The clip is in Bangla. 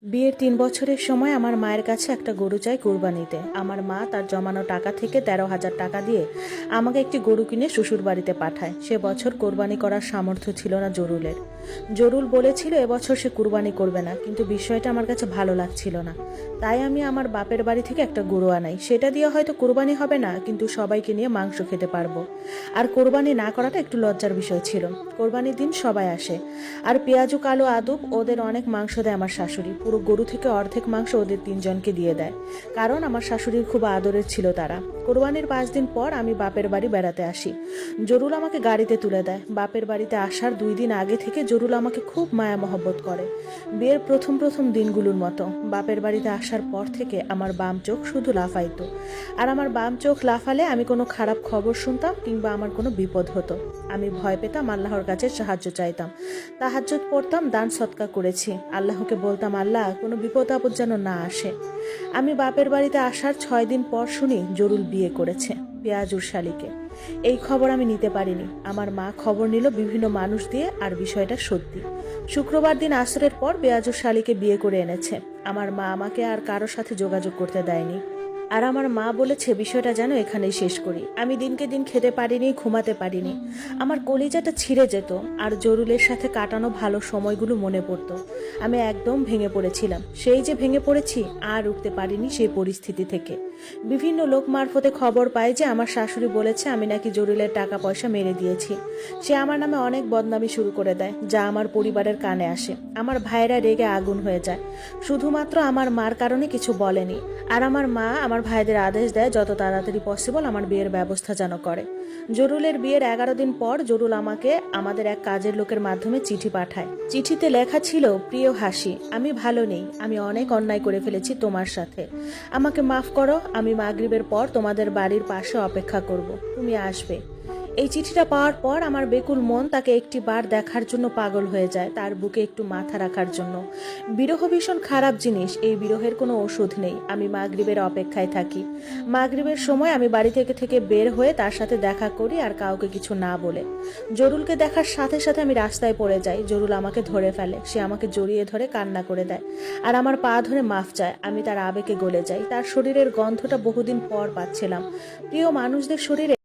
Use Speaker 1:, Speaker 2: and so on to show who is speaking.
Speaker 1: বিয়ের ৩ বছরের সময় আমার মায়ের কাছে একটা গরু চাই কুরবানিতে। আমার মা তার জমানো টাকা থেকে ১৩,০০০ টাকা দিয়ে আমাকে একটি গরু কিনে শ্বশুর বাড়িতে পাঠায়। সে বছর কোরবানি করার সামর্থ্য ছিল না জরুলের। জরুল বলেছিল এবছর সে কুরবানি করবে না, কিন্তু বিষয়টা আমার কাছে ভালো লাগছিল না। তাই আমি আমার বাপের বাড়ি থেকে একটা গরু আনাই। সেটা দিয়ে হয়তো কুরবানি হবে না, কিন্তু সবাইকে নিয়ে মাংস খেতে পারবো। আর কোরবানি না করাটা একটু লজ্জার বিষয় ছিল। কোরবানির দিন সবাই আসে, আর পেঁয়াজু কালো আদব ওদের অনেক মাংস দেয় আমার শাশুড়ি। পুরো গরু থেকে অর্ধেক মাংস ওদের ৩ জনকে দিয়ে দেয়, কারণ আমার শাশুড়ির খুব আদরের ছিল তারা। কোরবানির ৫ দিন পর আমি বাপের বাড়ি বেড়াতে আসি। জরুল আমাকে গাড়িতে তুলে দেয়। বাপের বাড়িতে আসার ২ দিন আগে থেকে জরুল আমাকে খুব মায়া মহব্বত করে, বিয়ের প্রথম প্রথম দিনগুলোর মতো। বাপের বাড়িতে আসার পর থেকে আমার বাম চোখ শুধু লাফাইতো, আর আমার বাম চোখ লাফালে আমি কোনো খারাপ খবর শুনতাম কিংবা আমার কোনো বিপদ হতো। আমি ভয় পেতাম, আল্লাহর কাছে সাহায্য চাইতাম, তাহাজ্জুদ পড়তাম, দান সৎকা করেছি। আল্লাহকে বলতাম, আল্লাহ কোনো বিপদ আপদ যেন না আসে। আমি বাপের বাড়িতে আসার ৬ দিন পর শুনি জরুল বিয়ে করেছে পেঁয়াজুর শালিকে। এই খবর আমি নিতে পারিনি। আমার মা খবর নিল বিভিন্ন মানুষ দিয়ে, আর বিষয়টা সত্যি। শুক্রবার দিন আসরের পর পেঁয়াজুর শালিকে বিয়ে করে এনেছে। আমার মা আমাকে আর কারোর সাথে যোগাযোগ করতে দেয়নি। আর আমার মা বলেছে বিষয়টা যেন এখানেই শেষ করি। আমি দিনকে দিন খেতে পারিনি, ঘুমাতে পারিনি। আমার কলিজাটা ছিঁড়ে যেত, আর জরুলের সাথে কাটানো ভালো সময়গুলো মনে পড়তো। আমি একদম ভেঙে পড়েছিলাম। সেই যে ভেঙে পড়েছি, আর উঠতে পারিনি সেই পরিস্থিতি থেকে। বিভিন্ন লোক মারফতে খবর পাই যে আমার শাশুড়ি বলেছে আমি নাকি জরুলের টাকা পয়সা মেরে দিয়েছি। সে আমার নামে অনেক বদনামি শুরু করে দেয়, যা আমার পরিবারের কানে আসে। আমার ভাইয়েরা রেগে আগুন হয়ে যায়। শুধুমাত্র আমার মার কারণে কিছু বলেনি। আর আমার মা আমার ভাইদের আদেশ দেয় যত তাড়াতাড়ি পসিবল আমার বিয়ের ব্যবস্থা যেন করে। জরুলের বিয়ের ১১ দিন পর জরুল আমাকে আমাদের এক কাজের লোকের মাধ্যমে চিঠি পাঠায়। চিঠিতে লেখা ছিল, প্রিয় হাসি, আমি ভালো নেই। আমি অনেক অন্যায় করে ফেলেছি তোমার সাথে। আমাকে মাফ করো। আমি মাগরিবের পর তোমাদের বাড়ির পাশে অপেক্ষা করব, তুমি আসবে। এই চিঠিটা পাওয়ার পর আমার বেকুল মন তাকে একটি বার দেখার জন্য পাগল হয়ে যায়, তার বুকে একটু মাথা রাখার জন্য। বিরহ ভীষণ খারাপ জিনিস, এই বিরহের কোনো ওষুধ নেই। আমি মাগরিবের অপেক্ষায় থাকি। মাগরিবের সময় আমি বাড়ি থেকে থেকে বের হয়ে তার সাথে দেখা করি, আর কাউকে কিছু না বলে। জরুলকে দেখার সাথে সাথে আমি রাস্তায় পড়ে যাই। জরুল আমাকে ধরে ফেলে, সে আমাকে জড়িয়ে ধরে কান্না করে দেয়, আর আমার পা ধরে মাফ চায়। আমি তার আবেগে গলে যাই। তার শরীরের গন্ধটা বহুদিন পর পাচ্ছিলাম। প্রিয় মানুষদের শরীরে